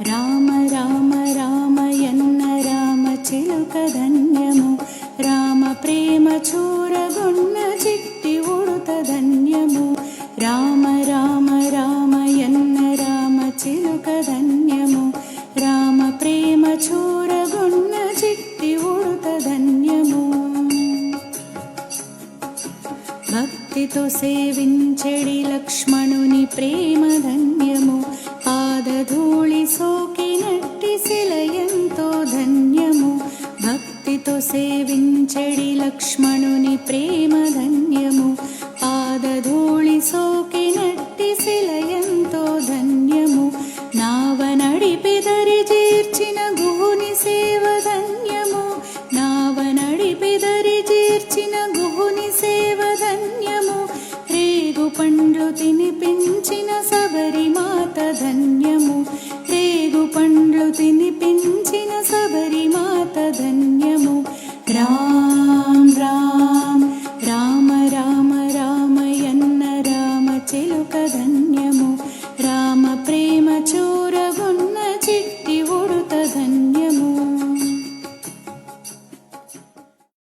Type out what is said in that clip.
రామ రామ రామయన్న రామ చిలుక ధన్యము, రామ ప్రేమ చూరగొన్న చిట్టి ఉడుత ధన్యము. రామ రామ రామయన్న రామ చిలుక ధన్యము, రామ ప్రేమ చూరగొన్న చిట్టి ఉడుత ధన్యము. భక్తితో సేవించెడి లక్ష్మణుని ప్రేమ ధన్యము, పాదధూళి సోకినట్టి శిలయంతో ధన్యము. భక్తితో సేవించెడి లక్ష్మణుని ప్రేమ ధన్యము, పాదధూళి సోకినట్టి శిలయంతో ధన్యము. నావ నడిపి దరి చేర్చిన గుహుని సేవ ధన్యము, నావ నడిపి దరి చేర్చిన గుహుని సేవ ధన్యము. రేగు పండ్లు తినిపించిన శబరిమాత ధన్యము, రేగు పండ్లు తినిపి